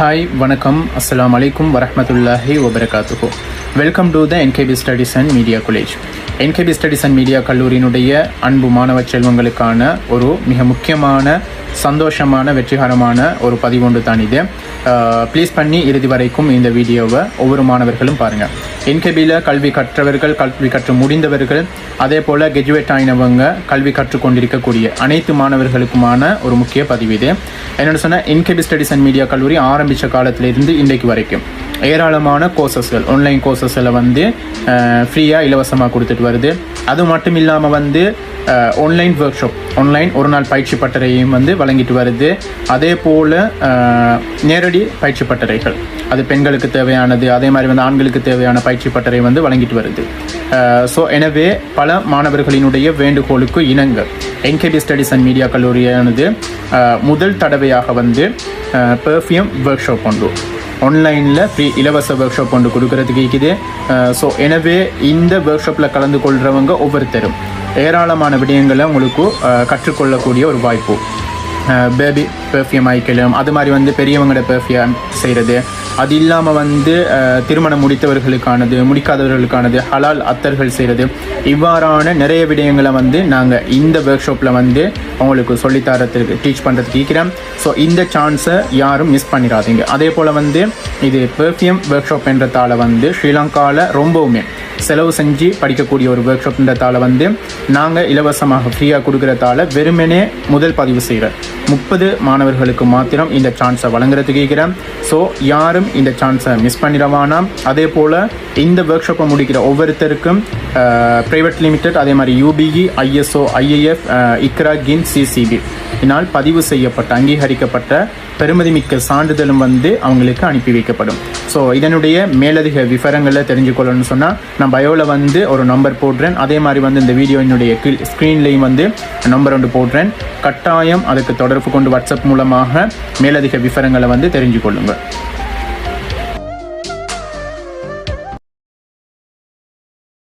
Hi வணக்கம், அஸ்ஸலாமு அலைக்கும் வரஹ்மத்துல்லாஹி வபரகாத்துஹு. Welcome to the NKP studies and media college. NKP studies and media கல்லூரியினுடைய அன்பு மாணவ செல்வங்களுக்கான ஒரு மிக முக்கியமான சந்தோஷமான வெற்றிகரமான ஒரு பதிவொன்று தான் இது. ப்ளீஸ் பண்ணி இறுதி வரைக்கும் இந்த வீடியோவை ஒவ்வொரு மாணவர்களும் பாருங்கள். என்கேபியில் கல்வி கற்றவர்கள், கல்வி கற்று முடிந்தவர்கள், அதே போல் கிராஜுவேட் ஆகினவங்க, கல்வி கற்றுக்கொண்டிருக்கக்கூடிய அனைத்து மாணவர்களுக்குமான ஒரு முக்கிய பதிவு இது. என்னென்னு சொன்னால், என்கேபி ஸ்டடீஸ் அண்ட் மீடியா கல்லூரி ஆரம்பித்த காலத்திலிருந்து இன்றைக்கு வரைக்கும் ஏராளமான கோர்சஸ்கள், ஆன்லைன் கோர்சஸில் ஃப்ரீயாக இலவசமாக கொடுத்துட்டு வருது. அது மட்டும் இல்லாமல் ஆன்லைன் ஒர்க் ஷாப், ஆன்லைன் ஒரு நாள் பயிற்சி பட்டறையும் வழங்கிட்டு வருது. அதே போல் நேரடி பயிற்சி பட்டறைகள், அது பெண்களுக்கு தேவையானது, அதே மாதிரி ஆண்களுக்கு தேவையான பயிற்சி பட்டறை வழங்கிட்டு வருது. ஸோ எனவே பல மாணவர்களினுடைய வேண்டுகோளுக்கு இணங்க என்கேபி ஸ்டடீஸ் அண்ட் மீடியா கல்லூரியானது முதல் தடவையாக பெர்ஃப்யூம் ஒர்க் ஷாப் உண்டு, ஆன்லைனில் ஃப்ரீ இலவச ஒர்க் ஷாப் ஒன்று கொடுக்கறதுக்கு இருக்குது. ஸோ எனவே இந்த ஒர்க் ஷாப்பில் கலந்து கொள்கிறவங்க ஒவ்வொருத்தரும் ஏராளமான விடயங்களை உங்களுக்கு கற்றுக்கொள்ளக்கூடிய ஒரு வாய்ப்பு. பேபி பெர்ஃப்யூம் ஆயிக்கலாம், அது மாதிரி பெரியவங்களோட பெர்ஃப்யூம் செய்கிறது, அது இல்லாமல் திருமணம் முடித்தவர்களுக்கானது, முடிக்காதவர்களுக்கானது, ஹலால் அத்தர்கள் செய்கிறது, இவ்வாறான நிறைய விடயங்களை நாங்கள் இந்த ஒர்க் ஷாப்பில் உங்களுக்கு சொல்லித்தரத்துக்கு டீச் பண்ணுறதுக்கு இருக்கிறோம். ஸோ இந்த சான்ஸை யாரும் மிஸ் பண்ணிடாதீங்க. அதே போல் இது பெர்ஃப்யூம் ஒர்க் ஷாப் என்றதால் ஸ்ரீலங்காவில் ரொம்பவுமே செலவு செஞ்சு படிக்கக்கூடிய ஒரு ஒர்க் ஷாப்ன்றதால நாங்கள் இலவசமாக ஃப்ரீயாக கொடுக்குறதால வெறுமனே முதல் பதிவு செய்கிற 30 மாணவர்களுக்கு மாத்திரம் இந்த சான்ஸை வழங்குறதுக்கு இருக்கிறேன். ஸோ யாரும் இந்த சான்ஸை மிஸ் பண்ணிடவானாம். அதே போல் இந்த ஒர்க் ஷாப்பை முடிக்கிற ஒவ்வொருத்தருக்கும் ப்ரைவேட் லிமிடெட், அதே மாதிரி UBE, ISO, IIF, ICRA, GIN, CCB இதனால் பதிவு செய்யப்பட்ட அங்கீகரிக்கப்பட்ட பெருமதிமிக்க சான்றிதழும் அவங்களுக்கு அனுப்பி வைக்கப்படும். ஸோ இதனுடைய மேலதிக விவரங்களை தெரிஞ்சுக்கொள்ளணும்னு சொன்னால் நான் பயோவில் ஒரு நம்பர் போடுறேன். அதே மாதிரி இந்த வீடியோனுடைய ஸ்க்ரீன்லேயும் நம்பர் ஒன்று போடுறேன். கட்டாயம் அதுக்கு தொடர்பு கொண்டு வாட்ஸ்அப் மூலமாக மேலதிக விவரங்களை தெரிஞ்சு கொள்ளுங்கள்.